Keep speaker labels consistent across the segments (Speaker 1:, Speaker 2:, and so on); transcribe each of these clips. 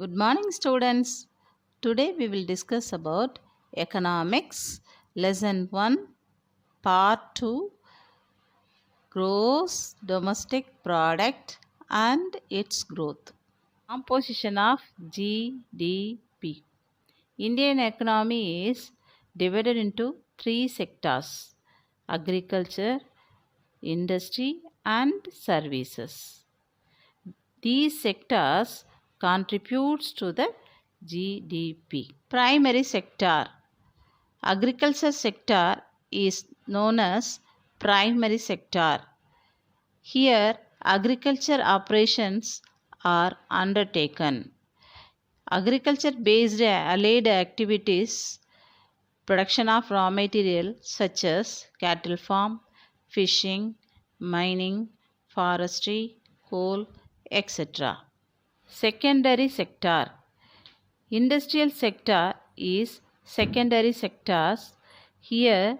Speaker 1: Good morning, students. Today we will discuss about economics, lesson 1, part 2, gross domestic product and its growth. Composition of GDP. Indian economy is divided into three sectors: agriculture, industry, and services. These sectors contributes to the GDP. Primary sector. Agriculture sector is known as primary sector. Here agriculture operations are undertaken. Agriculture based allied activities, production of raw material such as cattle farm, fishing, mining, forestry, coal, etc. Secondary sector. Industrial sector is secondary sectors. Here,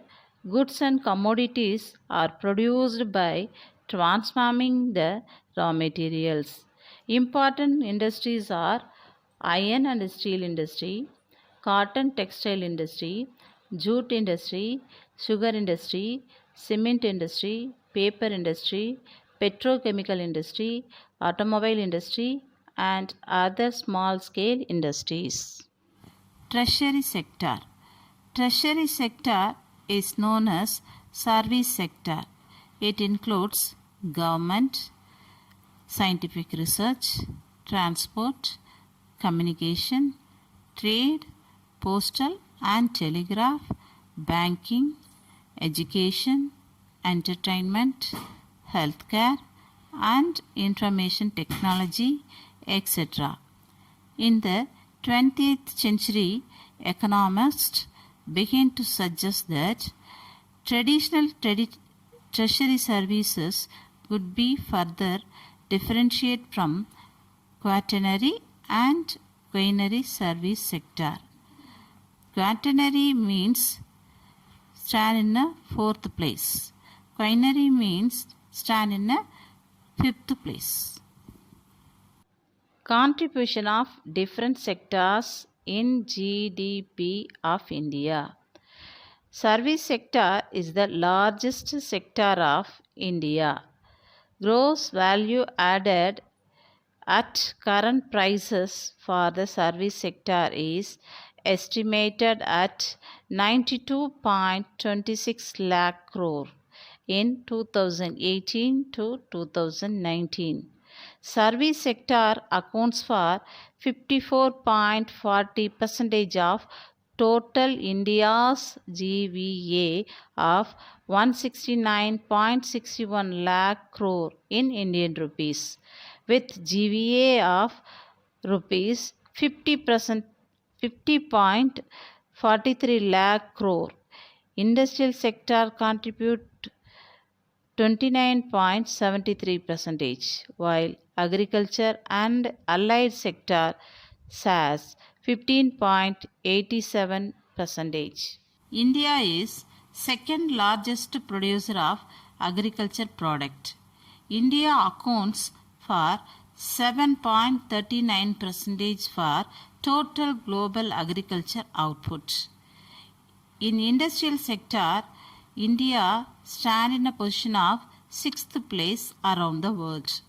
Speaker 1: goods and commodities are produced by transforming the raw materials. Important industries are iron and steel industry, cotton textile industry, jute industry, sugar industry, cement industry, paper industry, petrochemical industry, automobile industry, and other small scale industries. Treasury sector. Treasury sector is known as service sector. It includes government, scientific research, transport, communication, trade, postal and telegraph, banking, education, entertainment, healthcare, and information technology, etc. In the 20th century, economists began to suggest that traditional treasury services could be further differentiated from quaternary and quinary service sector. Quaternary means stand in a fourth place. Quinary means stand in a fifth place. Contribution of different sectors in GDP of India. Service sector is the largest sector of India. Gross value added at current prices for the service sector is estimated at 92.26 lakh crore in 2018 to 2019. Service sector accounts for 54.40% of total India's GVA of 169.61 lakh crore in Indian rupees, with GVA of rupees 50.43 lakh crore. Industrial sector contribute 29.73%, while agriculture and allied sector SAS 15.87%. India is second largest producer of agriculture product. India accounts for 7.39% for total global agriculture output. In industrial sector, India stands in a position of 6th place around the world.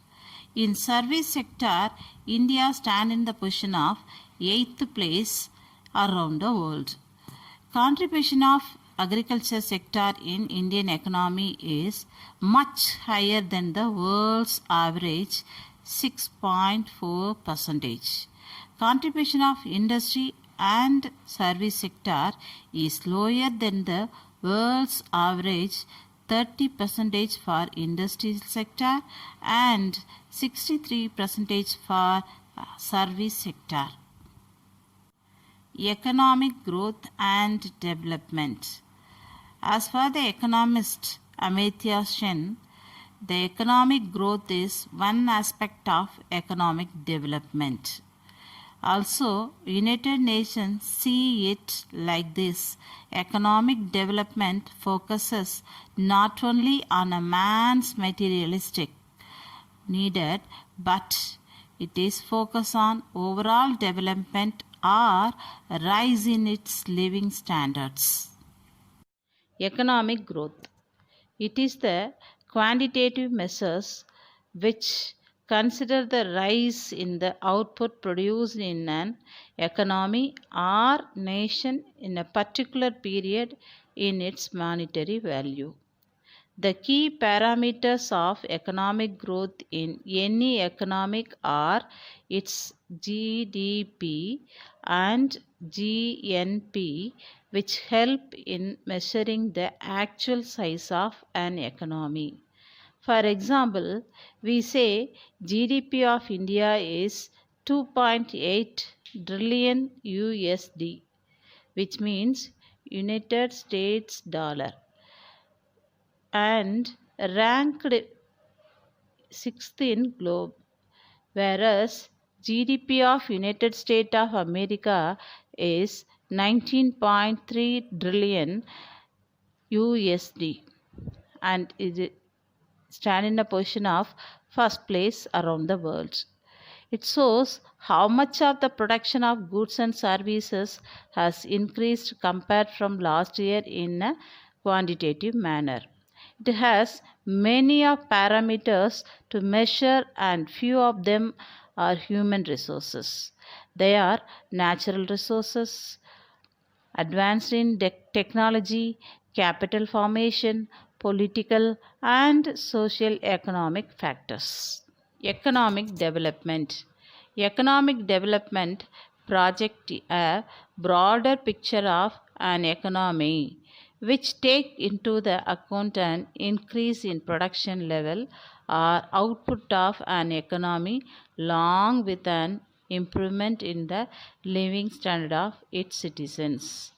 Speaker 1: In service sector, India stands in the position of 8th place around the world. Contribution of agriculture sector in Indian economy is much higher than the world's average 6.4%. Contribution of industry and service sector is lower than the world's average 30% for industrial sector and 63% for service sector. Economic growth and development. As for the economist Amartya Sen, the economic growth is one aspect of economic development. Also, United Nations see it like this. Economic development focuses not only on a man's materialistic needed, but It is focus on overall development or rise in its living standards. Economic growth. It is the quantitative measures which consider the rise in the output produced in an economy or nation in a particular period in its monetary value. The key parameters of economic growth in any economic are its GDP and GNP, which help in measuring the actual size of an economy. For example, we say GDP of India is 2.8 trillion USD, which means United States dollar, and ranked sixth in globe, whereas GDP of United States of America is 19.3 trillion USD and is stand in a position of first place around the world. It shows how much of the production of goods and services has increased compared from last year in a quantitative manner. It has many of parameters to measure and few of them are human resources. They are natural resources, advanced in technology, capital formation, political and social economic factors. Economic development. Economic development project a broader picture of an economy which take into the account an increase in production level or output of an economy along with an improvement in the living standard of its citizens.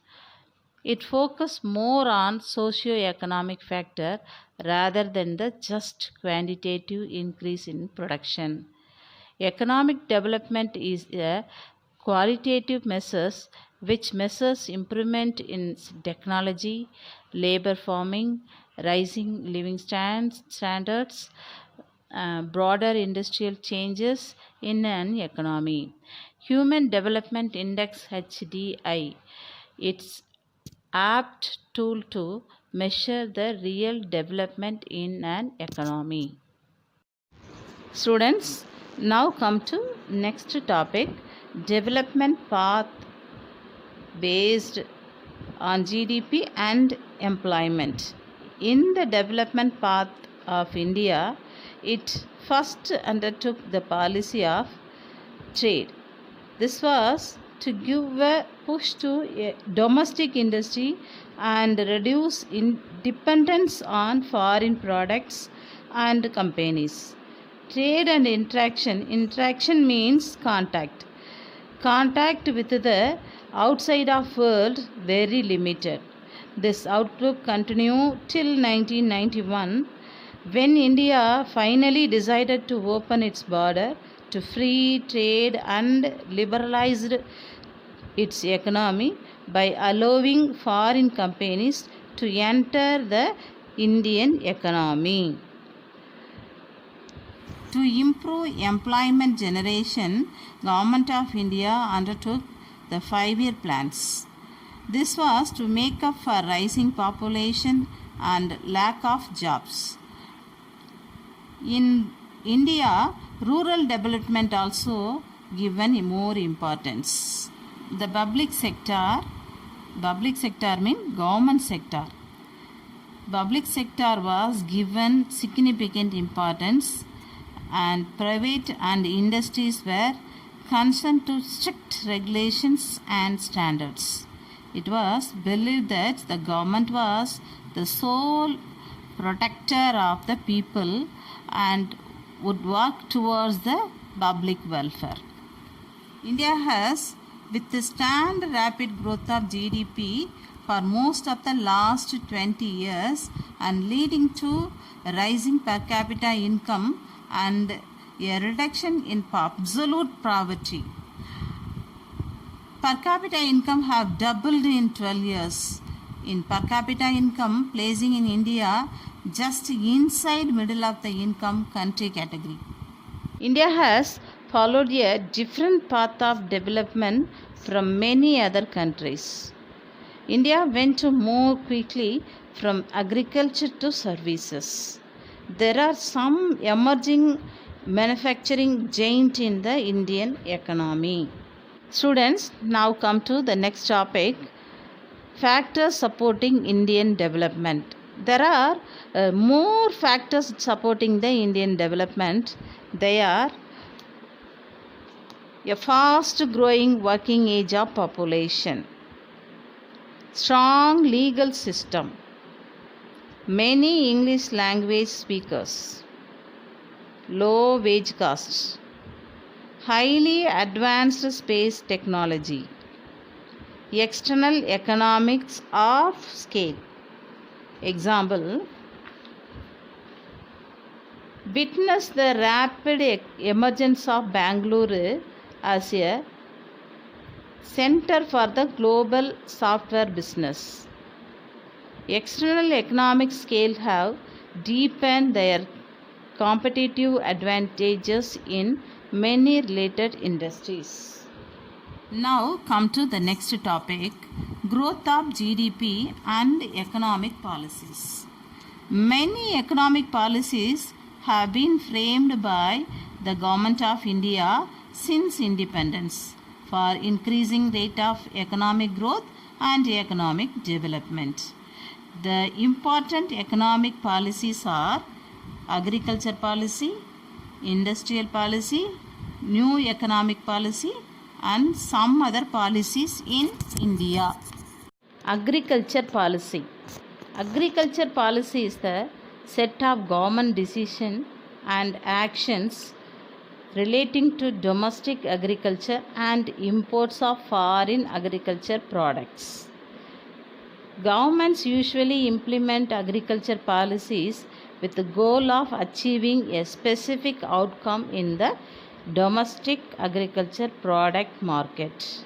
Speaker 1: It focuses more on socio-economic factor rather than the just quantitative increase in production. Economic development is a qualitative measures which measures improvement in technology, labor forming, rising living standards, broader industrial changes in an economy. Human Development Index HDI, it's apt tool to measure the real development in an economy. Students, now come to next topic, development path based on GDP and employment. In the development path of India, it first undertook the policy of trade. This was to give a push to a domestic industry and reduce dependence on foreign products and companies. Trade and interaction. Interaction means contact. Contact with the outside of world very limited. This outlook continued till 1991 when India finally decided to open its border to free trade and liberalized its economy by allowing foreign companies to enter the Indian economy. To improve employment generation, Government of India undertook the 5-year plans. This was to make up for rising population and lack of jobs. In India, rural development also given more importance. The public sector means government sector. Public sector was given significant importance and private and industries were concerned to strict regulations and standards. It was believed that the government was the sole protector of the people and would work towards the public welfare. India has withstand rapid growth of GDP for most of the last 20 years and leading to rising per capita income and a reduction in absolute poverty. Per capita income have doubled in 12 years. In per capita income placing in India just inside middle of the income country category. India has followed a different path of development from many other countries. India went to move quickly from agriculture to services. There are some emerging manufacturing giants in the Indian economy. Students, now come to the next topic, factors supporting Indian development. There are more factors supporting the Indian development. They are a fast growing working age of population, strong legal system, many English language speakers, low wage costs, highly advanced space technology, external economics of scale. Example, witness the rapid emergence of Bangalore as a center for the global software business. External economic scale have deepened their competitive advantages in many related industries. Now come to the next topic, growth of GDP and economic policies. Many economic policies have been framed by the Government of India since independence for increasing rate of economic growth and economic development. The important economic policies are agriculture policy, industrial policy, new economic policy, and some other policies in India. Agriculture policy. Agriculture policy is the set of government decisions and actions relating to domestic agriculture and imports of foreign agriculture products. Governments usually implement agriculture policies with the goal of achieving a specific outcome in the domestic agriculture product market.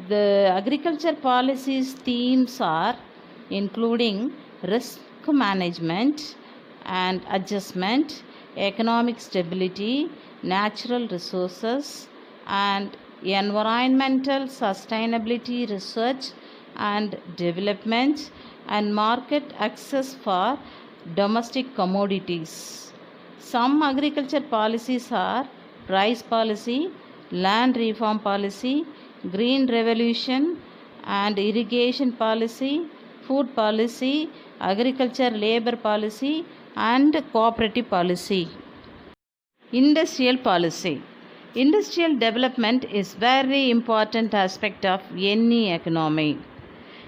Speaker 1: The agriculture policies themes are including risk management and adjustment, economic stability, natural resources, and environmental sustainability research and development, and market access for domestic commodities. Some agriculture policies are price policy, land reform policy, green revolution and irrigation policy, food policy, agriculture labor policy, and cooperative policy. Industrial policy. Industrial development is very important aspect of any economy.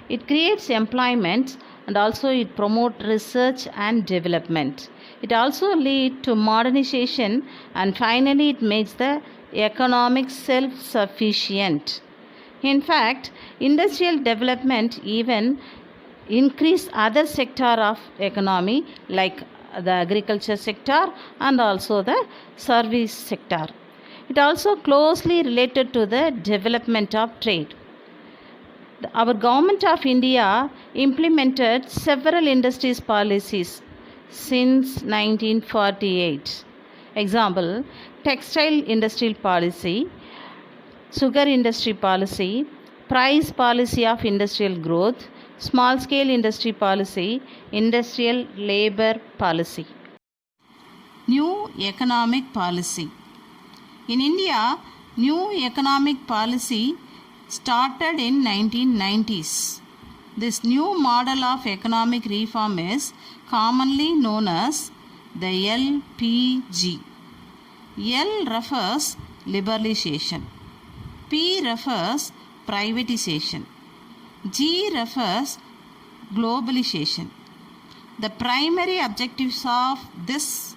Speaker 1: It creates employment and also it promotes research and development. It also leads to modernization and finally it makes the economic self-sufficient. In fact, industrial development even increase other sector of economy like the agriculture sector and also the service sector. It also closely related to the development of trade. Our Government of India implemented several industries policies since 1948. Example, textile industry policy, sugar industry policy, price policy of industrial growth, small scale industry policy, industrial labor policy. New economic policy. In India, new economic policy started in 1990s. This new model of economic reform is commonly known as the LPG. L refers liberalization. P refers privatization. G refers globalization. The primary objectives of this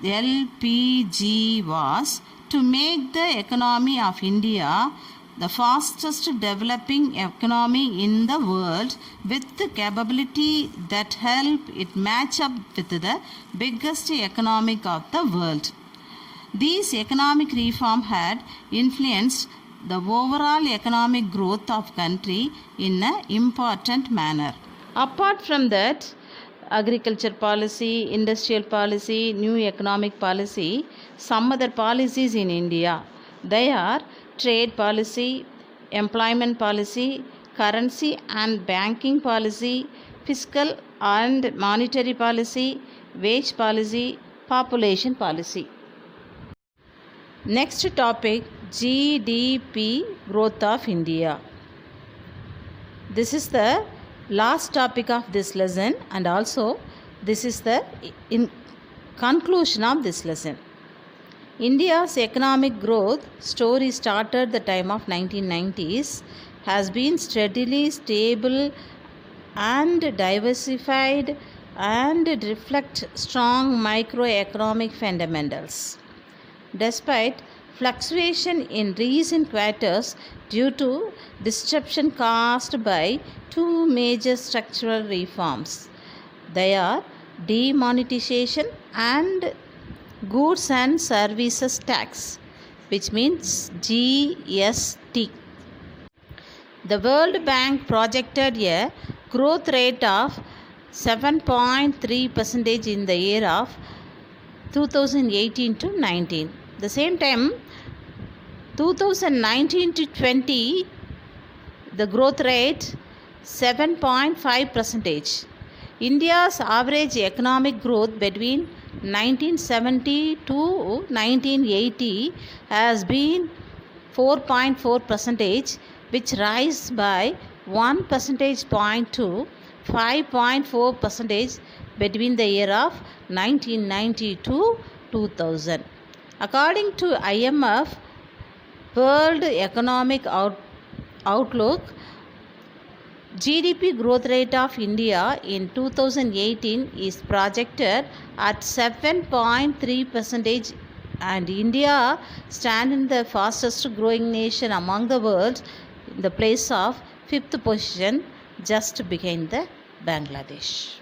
Speaker 1: LPG was to make the economy of India the fastest developing economy in the world with the capability that help it match up with the biggest economic of the world. These economic reform had influenced the overall economic growth of country in an important manner. Apart from that, agriculture policy, industrial policy, new economic policy, some other policies in India. They are trade policy, employment policy, currency and banking policy, fiscal and monetary policy, wage policy, population policy. Next topic, GDP growth of India. This is the last topic of this lesson, and also this is the conclusion of this lesson. India's economic growth story started the time of 1990s, has been steadily stable and diversified and reflect strong microeconomic fundamentals. Despite fluctuation in recent quarters due to disruption caused by two major structural reforms. They are demonetization and goods and services tax, which means GST. The World Bank projected a growth rate of 7.3% in the year of 2018 to 19. The same time, 2019 to 20, the growth rate 7.5%. India's average economic growth between 1970 to 1980 has been 4.4%, which rise by 1 percentage point to 5.4% between the year of 1990 to 2000. According to IMF World Economic Outlook, GDP growth rate of India in 2018 is projected at 7.3%, and India stands in the fastest growing nation among the world in the place of 5th position, just behind the Bangladesh.